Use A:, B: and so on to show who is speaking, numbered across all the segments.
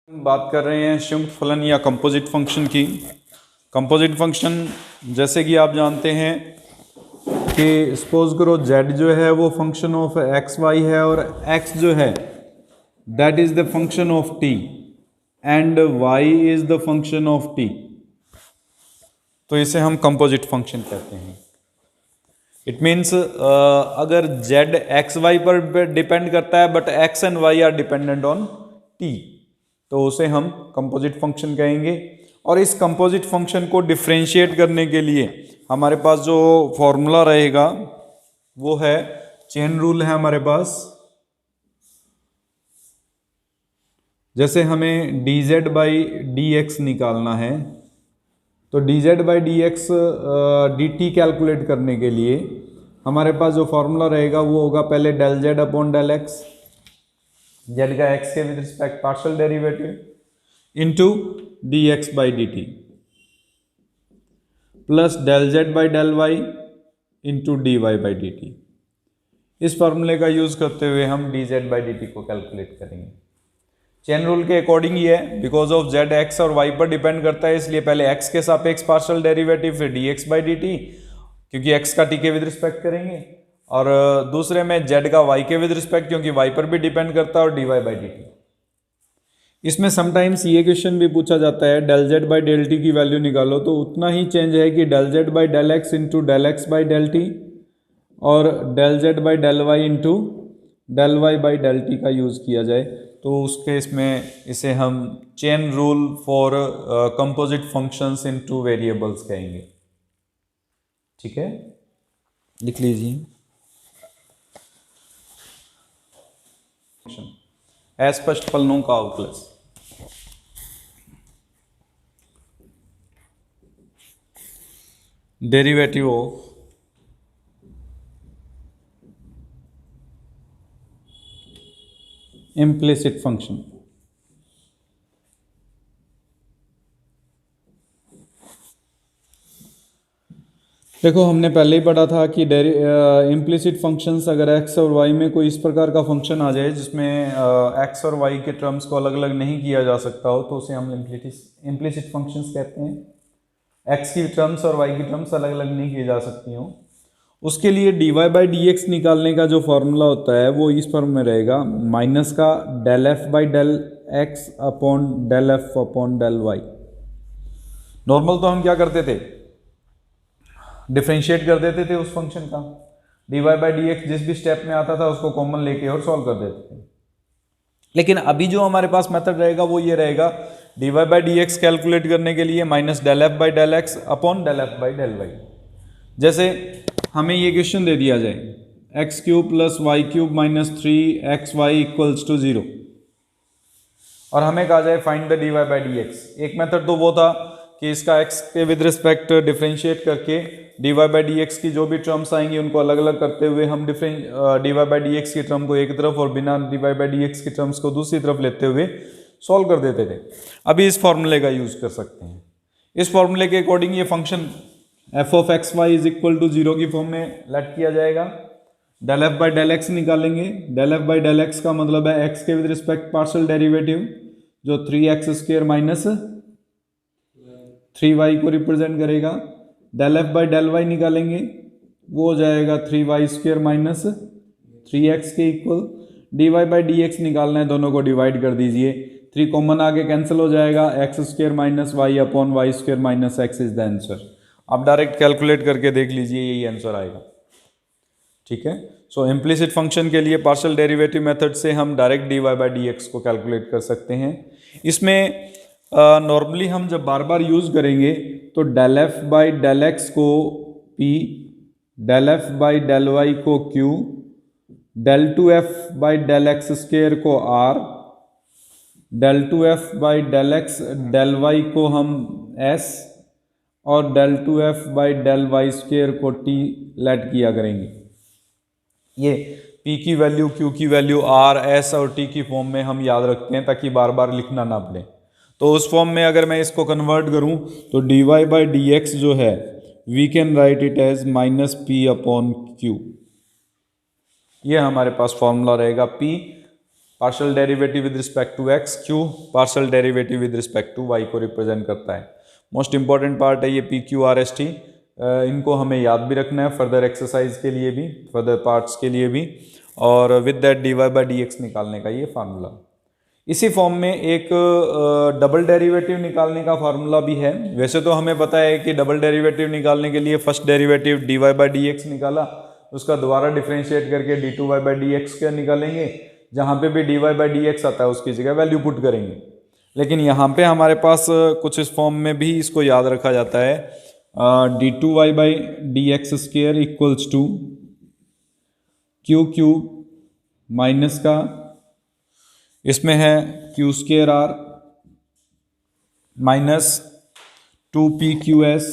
A: बात कर रहे हैं संयुक्त फलन या कंपोजिट फंक्शन की। कंपोजिट फंक्शन जैसे कि आप जानते हैं कि सपोज करो z जो है वो फंक्शन ऑफ एक्स वाई है और x जो है that is the function of t and y is the function of t, तो इसे हम कंपोजिट फंक्शन कहते हैं। इट मीन्स अगर z एक्स वाई पर डिपेंड करता है but x and y are dependent on t, तो उसे हम कंपोजिट फंक्शन कहेंगे। और इस कंपोजिट फंक्शन को डिफरेंशिएट करने के लिए हमारे पास जो फॉर्मूला रहेगा वो है चेन रूल है हमारे पास। जैसे हमें dz बाई dx निकालना है तो dz by dx dt calculate करने के लिए हमारे पास जो फॉर्मूला रहेगा वो होगा पहले del z upon del X, z का x के with respect partial derivative into dx by dt plus del z by del y into dy by dt। इस फॉर्मूले का यूज करते हुए हम dz बाई dt को कैलकुलेट करेंगे। चेन रूल के अकॉर्डिंग ये है, बिकॉज ऑफ z x और y पर डिपेंड करता है इसलिए पहले x के सापेक्ष पार्शियल डेरिवेटिव फिर dx बाई dt, क्योंकि x का t के विद रिस्पेक्ट करेंगे, और दूसरे में z का y के विद रिस्पेक्ट क्योंकि y पर भी डिपेंड करता है, और dy बाई dt। इसमें समटाइम्स ये क्वेश्चन भी पूछा जाता है del z by del t की वैल्यू निकालो, तो उतना ही चेंज है कि del z by del x into del x by del t और del z by del Y into del y by del t का यूज़ किया जाए, तो उस केस में इसे हम chain rule for composite functions in two variables कहेंगे। ठीक है, लिख लीजिए अस्पष्ट फलनों का अवकलज। Derivative of implicit function. देखो हमने पहले ही पढ़ा था कि इम्प्लिसिट फंक्शंस अगर x और y में कोई इस प्रकार का फंक्शन आ जाए जिसमें x और y के टर्म्स को अलग अलग नहीं किया जा सकता हो तो उसे हम इम्प्लिसिट फंक्शंस कहते हैं। x की टर्म्स और y की टर्म्स अलग अलग नहीं की जा सकती हो, उसके लिए dy बाई dx निकालने का जो फॉर्मूला होता है वो इस फॉर्म में रहेगा, माइनस का del f by del x upon del F upon del Y. Normal तो हम क्या करते थे, डिफरेंशिएट कर देते थे उस फंक्शन का, dy बाई dx जिस भी स्टेप में आता था उसको कॉमन लेके और सॉल्व कर देते थे। लेकिन अभी जो हमारे पास मेथड रहेगा वो ये रहेगा, dy बाई dx कैलकुलेट करने के लिए minus del F by del x upon del F by del Y. जैसे हमें ये क्वेश्चन दे दिया जाए X cube plus Y cube minus 3xy equals to 0 और हमें कहा जाए find the dy by dx। एक मेथड तो वो था कि इसका x के विद रिस्पेक्ट डिफरेंशिएट करके dy बाई dx की जो भी टर्म्स आएंगी उनको अलग अलग करते हुए हम dy बाई dx की टर्म को एक तरफ और बिना dy बाई dx की टर्म्स को दूसरी तरफ लेते हुए सॉल्व कर देते थे। अभी इस फॉर्मूले का यूज कर सकते हैं। इस फॉर्मूले के अकॉर्डिंग ये function f of x y is equal to 0 की फॉर्म में लेट किया जाएगा। Del F by del x निकालेंगे, del F by del x का मतलब है x के विद रिस्पेक्ट पार्शियल डेरिवेटिव जो 3x स्क्वायर माइनस 3y को रिप्रेजेंट करेगा। Del F by del Y निकालेंगे, वो हो जाएगा 3y स्क्वायर माइनस 3x के इक्वल। dy बाई dx निकालना है, दोनों को डिवाइड कर दीजिए, 3 कॉमन आगे कैंसिल हो जाएगा, x square minus Y upon Y square minus X is the answer. आप डायरेक्ट कैलकुलेट करके देख लीजिए, यही आंसर आएगा। ठीक है, सो इम्प्लिसिट फंक्शन के लिए पार्शियल डेरिवेटिव मेथड से हम डायरेक्ट dy बाई dx को कैलकुलेट कर सकते हैं। इसमें नॉर्मली हम जब बार बार यूज करेंगे तो del F by del x को p, del F by del Y को q, del two F by del X square को r, del two F by del X del Y को हम s और del two F by del Y square को t let किया करेंगे। ये p की वैल्यू, q की वैल्यू, r, s और t की फॉर्म में हम याद रखते हैं ताकि बार बार लिखना ना पड़े। तो उस फॉर्म में अगर मैं इसको कन्वर्ट करूं तो dy बाई dx जो है we can write it as minus p upon q। ये हमारे पास फॉर्मूला रहेगा p partial derivative with respect to X, Q partial derivative with respect to Y को रिप्रेजेंट करता है। मोस्ट इंपॉर्टेंट पार्ट है ये P Q R S T, इनको हमें याद भी रखना है फर्दर एक्सरसाइज के लिए भी, फर्दर पार्ट्स के लिए भी। और with that D Y by D X निकालने का ये फार्मूला। इसी फॉर्म में एक डबल डेरिवेटिव निकालने का फार्मूला भी है। वैसे तो हमें पता है कि डबल डेरिवेटिव निकालने के लिए first derivative D Y by D X निकाला, उसका दोबारा डिफ्रेंशिएट करके D two Y by D X क्या निकालेंगे, जहाँ पे भी D Y by D X आता है उसकी जगह वैल्यू पुट करेंगे। लेकिन यहाँ पे हमारे पास कुछ इस फॉर्म में भी इसको याद रखा जाता है, D two Y by D X square equals to Q cube minus का, इसमें है Q square R minus 2pqs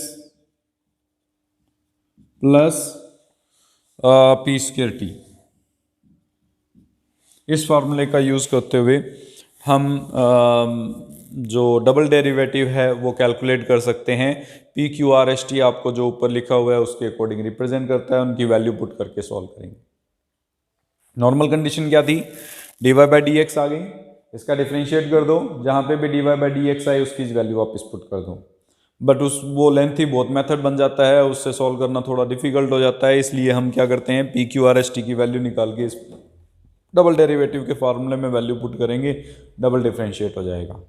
A: plus P square T. इस फार्मूले का यूज़ करते हुए हम जो डबल डेरिवेटिव है वो कैलकुलेट कर सकते हैं। P Q R S T आपको जो ऊपर लिखा हुआ है उसके अकॉर्डिंग रिप्रेजेंट करता है, उनकी वैल्यू पुट करके सॉल्व करेंगे। नॉर्मल कंडीशन क्या थी, d Y by D x आ गई, इसका डिफ्रेंशिएट कर दो, जहाँ पे भी D Y by D x आए उसकी वैल्यू वापस पुट कर दो। बट वो लेंथी बहुत मेथड बन जाता है, उससे सॉल्व करना थोड़ा डिफिकल्ट हो जाता है, इसलिए हम क्या करते हैं P Q R S T की वैल्यू निकाल के इस डबल डेरिवेटिव के फार्मूले में वैल्यू पुट करेंगे, डबल डिफ्रेंशिएट हो जाएगा।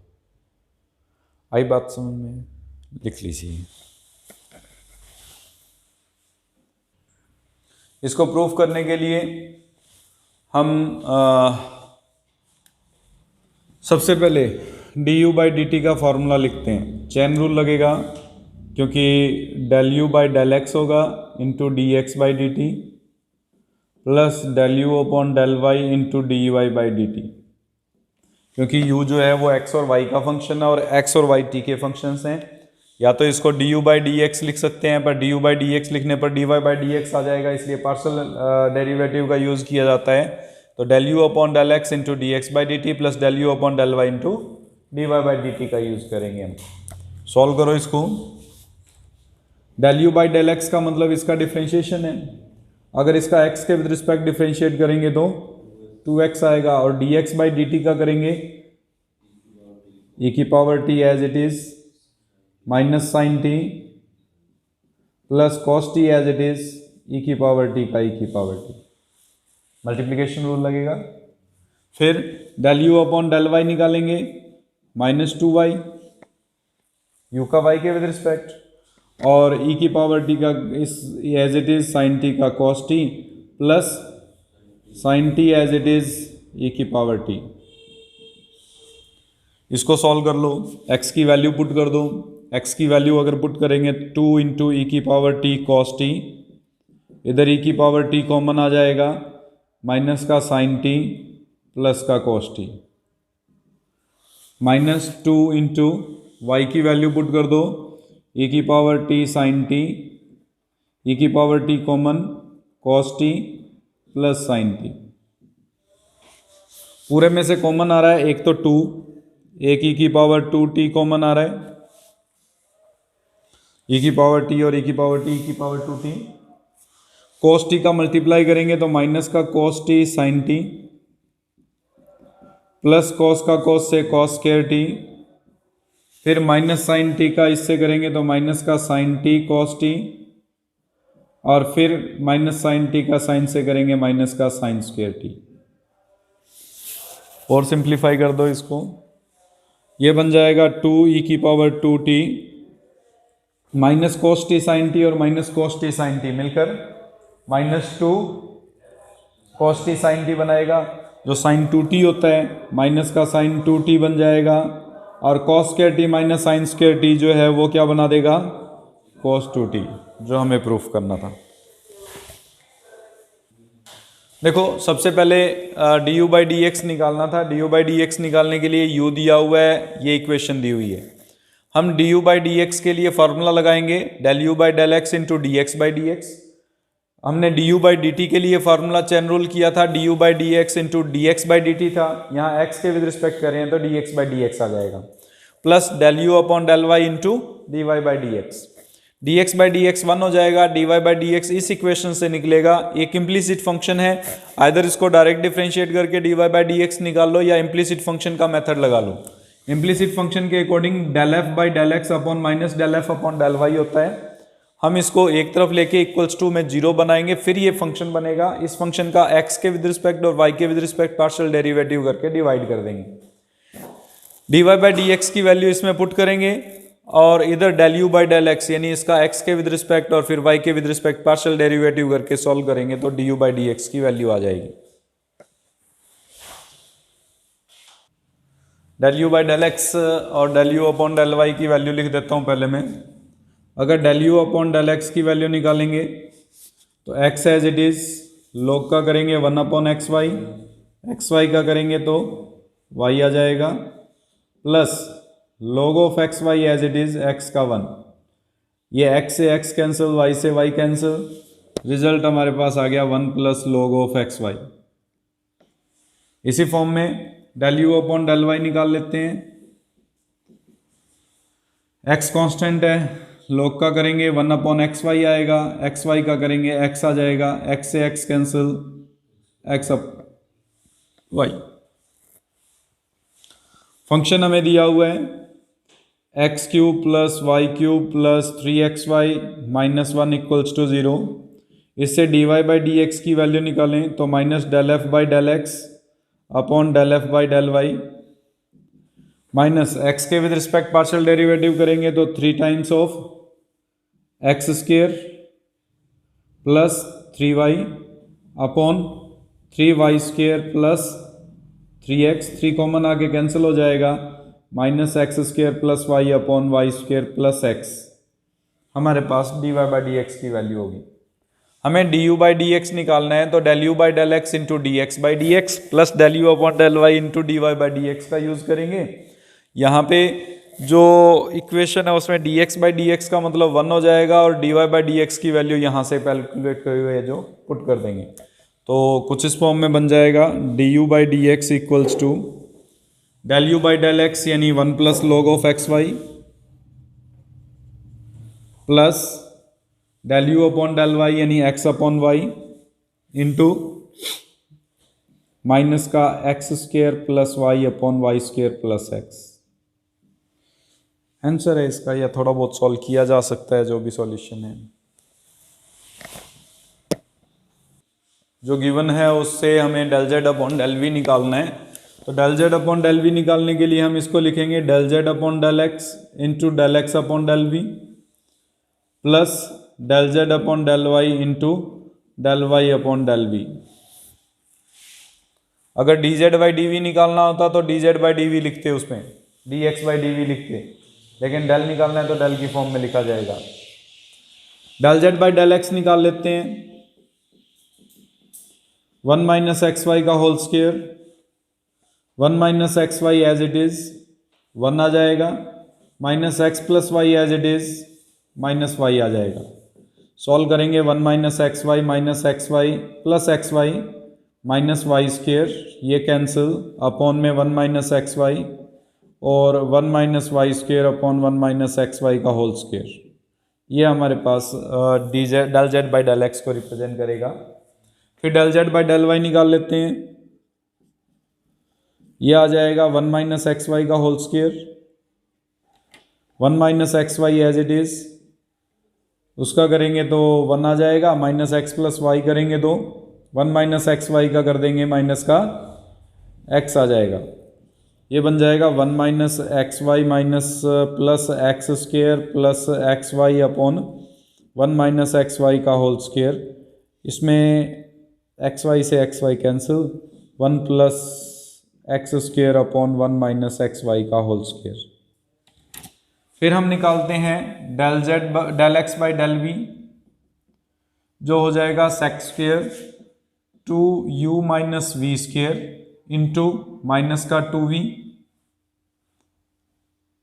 A: आई बात समझ में, लिख लीजिए। इसको प्रूफ करने के लिए हम सबसे पहले d u by D T का फॉर्मूला लिखते हैं। चेन रूल लगेगा क्योंकि del you by del x होगा into D x by D T plus del you upon del Y into D Y by D t, क्योंकि u जो है वो x और y का फंक्शन है और x और y t के फंक्शंस हैं। या तो इसको d u by D x लिख सकते हैं, पर d u by D x लिखने पर d Y by D x आ जाएगा, इसलिए पार्शियल डेरिवेटिव का यूज़ किया जाता है। तो del you upon del x into D x by D T plus del you upon del Y into D Y by D T का use करेंगे हम। सॉल्व करो इसको। Del you by del x का मतलब इसका डिफ्रेंशिएशन है, अगर इसका x के विद रिस्पेक्ट डिफ्रेंशिएट करेंगे तो 2x आएगा, और dx बाई डी टी का करेंगे e की power t as it is minus sine T plus cos T as it is e की पावर t का e की पावर t, मल्टीप्लिकेशन रूल लगेगा। फिर del you upon del Y निकालेंगे, minus 2y u का y के with respect, और e की पावर t का इस as it is sine t का cos t plus sine t as it is e की पावर t। इसको सॉल्व कर लो, x की वैल्यू पुट कर दो। x की वैल्यू अगर पुट करेंगे 2 इंटू ई की पावर t cos t, इधर e की पावर t कॉमन आ जाएगा, माइनस का साइन t प्लस का cos t, minus 2 into Y की वैल्यू पुट कर दो, e की power t sine t, e की power t common cos t plus sine t। पूरे में से कॉमन आ रहा है एक तो 2, एक e की पावर 2t कॉमन आ रहा है, e की पावर t और e की पावर t, e की पावर 2t। cos t का मल्टीप्लाई करेंगे तो माइनस का cos t sine t plus cos का cos से cos स्क्वायर t, फिर माइनस साइन t का इससे करेंगे तो माइनस का साइन t cos t, और फिर माइनस साइन t का साइन से करेंगे माइनस का साइन स्क्वायर t। और सिंप्लीफाई कर दो इसको, ये बन जाएगा 2e की power 2t minus cos t sine t और minus cos t sine t मिलकर minus 2 cos t sine t बनाएगा। जो साइन 2t होता है माइनस का साइन 2t बन जाएगा, और cos square t minus sign square t जो है वो क्या बना देगा, cos 2t, जो हमें प्रूफ करना था। देखो सबसे पहले d u by D x निकालना था। D u by D X निकालने के लिए u दिया हुआ है, ये इक्वेशन दी हुई है। हम d u by D x के लिए फार्मूला लगाएंगे del you by del x into D x by D x. हमने d u by D t के लिए फार्मूला चेन रूल किया था, d u by D x into D x by D t था। यहाँ x के with respect करें तो d x by D x आ जाएगा, plus del you upon del Y into D Y by D X. dx by D X 1 हो जाएगा, dy by D X इस इक्वेशन से निकलेगा। एक इम्प्लीसिट फंक्शन है, आइदर इसको डायरेक्ट डिफरेंशिएट करके dy बाई डी एक्स निकाल लो या इम्प्लीसिट फंक्शन का मेथड लगा लो। इम्प्लीसिट फंक्शन के according del F by del x upon minus del F upon del Y होता है। हम इसको एक तरफ लेके इक्वल्स टू में 0 बनाएंगे, फिर ये फंक्शन बनेगा। इस फंक्शन का x के विद रिस्पेक्ट और y के विद रिस्पेक्ट पार्शियल डेरिवेटिव करके डिवाइड कर देंगे। dy बाई डी एक्स की वैल्यू इसमें पुट करेंगे और इधर del you by del x यानी इसका x के विद रिस्पेक्ट और फिर y के विद रिस्पेक्ट पार्शियल डेरिवेटिव करके सॉल्व करेंगे तो d u by D x की वैल्यू आ जाएगी। Del you by del x और del you upon del y की वैल्यू लिख देता हूँ पहले मैं। अगर del you upon del x की वैल्यू निकालेंगे तो x as it is log का करेंगे 1 अपॉन एक्स वाई का करेंगे तो y आ जाएगा, plus log of x Y as it is x का 1, ये x से x कैंसिल, y से y कैंसिल, रिजल्ट हमारे पास आ गया 1 plus log of x Y. इसी फॉर्म में del you upon del Y निकाल लेते हैं। x कांस्टेंट है, log का करेंगे 1 अपॉन एक्स वाई आएगा, एक्स वाई का करेंगे x आ जाएगा, x से x cancel, x up Y. Function हमें दिया हुआ है X cube plus Y cube plus 3xy minus 1 equals to 0। इससे dy बाई डी एक्स की वैल्यू निकालें तो minus del F by del x upon del F by del Y, minus x के with respect partial derivative करेंगे तो 3 times of x square plus 3y upon 3y square plus 3x, 3 common आके cancel हो जाएगा, minus x square plus y upon y square plus x. हमारे पास d Y by D x की value होगी। हमें d u by D x निकालना है तो del you by del x into D x by D x plus del you upon del Y into D Y by D x का use करेंगे। यहाँ पे जो इक्वेशन है उसमें D x by D x का मतलब 1 हो जाएगा और D Y by D x की वैल्यू यहाँ से कैलकुलेट करे हुए जो पुट कर देंगे तो कुछ इस फॉर्म में बन जाएगा d u by D x equals to del you by del x यानी 1 plus log of x y plus del you upon del y यानी x upon y into minus का x square plus y upon y square plus x. Answer है इसका, या थोड़ा बहुत solve किया जा सकता है जो भी सॉल्यूशन है। जो गिवन है उससे हमें del z upon del v निकालना है तो del z upon del v निकालने के लिए हम इसको लिखेंगे del z upon del x into del x upon del v plus del z upon del Y into del y upon del v. अगर d z by d v निकालना होता तो d z by d v लिखते उसमें, D x by d v लिखते, लेकिन del निकालना है तो डेल की फॉर्म में लिखा जाएगा। Del z by del x निकाल लेते हैं, 1 माइनस एक्स वाई का whole square, 1 minus x Y as it is 1 आ जाएगा, minus x plus y as it is minus y आ जाएगा। सॉल्व करेंगे 1 minus x y plus x Y minus y square, ये कैंसिल, अपॉन में 1 minus x y और 1 minus y square upon 1 minus x Y का whole square. ये हमारे पास del z by del x को रिप्रेजेंट करेगा। फिर del z by del Y निकाल लेते हैं, ये आ जाएगा 1 माइनस एक्स वाई का whole square, 1 minus x Y as it is, उसका करेंगे तो 1 आ जाएगा, माइनस एक्स प्लस वाई करेंगे तो 1 माइनस एक्स वाई का कर देंगे माइनस का x आ जाएगा। ये बन जाएगा 1 minus x Y minus plus x square plus x Y upon 1 minus x Y का होल स्क्वेयर। इसमें एक्स वाई से X Y cancel, 1 plus x square upon 1 minus x Y का होल स्क्वेयर। फिर हम निकालते हैं del x by del V, जो हो जाएगा sec square 2u minus V square into minus का 2v,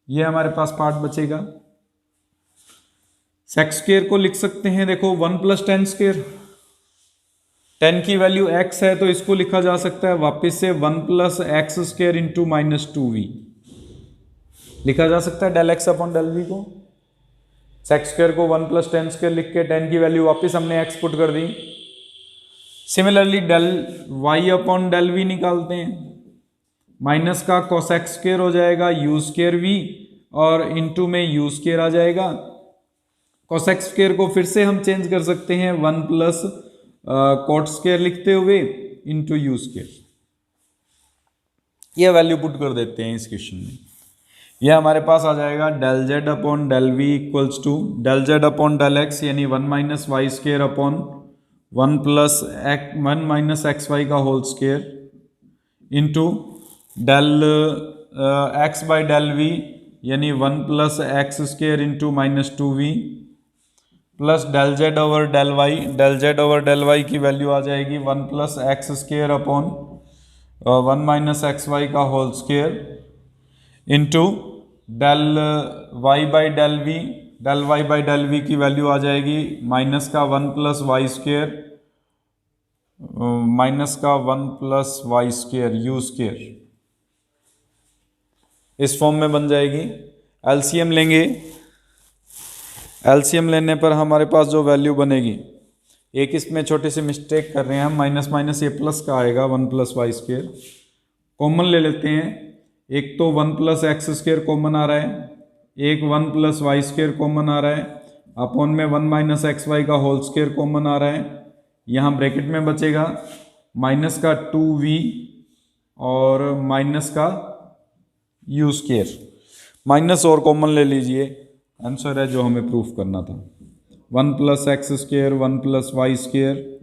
A: ये हमारे पास पार्ट बचेगा। सेक स्क्वेयर को लिख सकते हैं, देखो 1 प्लस टेन स्क्वेयर, 10 की वैल्यू x है तो इसको लिखा जा सकता है वापस से 1 plus x square into minus 2v लिखा जा सकता है del x upon del v को। सेक्स स्क्वायर को 1 प्लस टेन स्क्वायर लिख के टेन की वैल्यू वापस हमने एक्स पुट कर दी। Similarly del y upon del v निकालते हैं, माइनस का कोसेक स्क्वायर हो जाएगा यू स्क्वायर वी और इनटू में यू स्क्वायर आ जाएगा। कोसेक स्क्वायर को फिर से हम चेंज कर सकते हैं 1 प्लस कोट स्क्वायर लिखते हुए इनटू यू स्क्वायर। यह वैल्यू पुट कर देते हैं इस क्वेश्चन में। यह हमारे पास आ जाएगा del z upon del v equals to del z upon del x यानी 1 minus y square upon 1 minus x Y का whole square into del x by del v यानी 1 plus x square into minus 2v plus del z over del y की value आ जाएगी 1 plus x square upon 1 minus x Y का whole square into del y by del we की value आ जाएगी minus का 1 plus y square u square. इस form में बन जाएगी। एलसीएम लेंगे, एलसीएम लेने पर हमारे पास जो वैल्यू बनेगी, एक इसमें छोटी सी मिस्टेक कर रहे हैं हम, माइनस माइनस ये प्लस का आएगा 1 प्लस वाई स्क्वायर। कॉमन ले लेते हैं, एक तो 1 प्लस एक्स स्क्वायर कॉमन आ रहा है, एक 1 प्लस वाई स्क्वायर कॉमन आ रहा है, अपॉन में 1 माइनस एक्स वाई का होल स्क्वायर कॉमन आ रहा है। यहाँ ब्रैकेट में बचेगा माइनस का 2v और माइनस का यू स्क्वायर, माइनस और कॉमन ले लीजिए, आंसर है जो हमें प्रूफ करना था। 1 plus x square 1 plus y square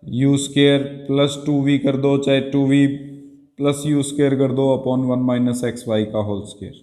A: u square plus 2v कर दो, चाहे 2v प्लस यू स्क्वायर कर दो अपॉन 1 माइनस एक्स वाई का होल स्क्वायर।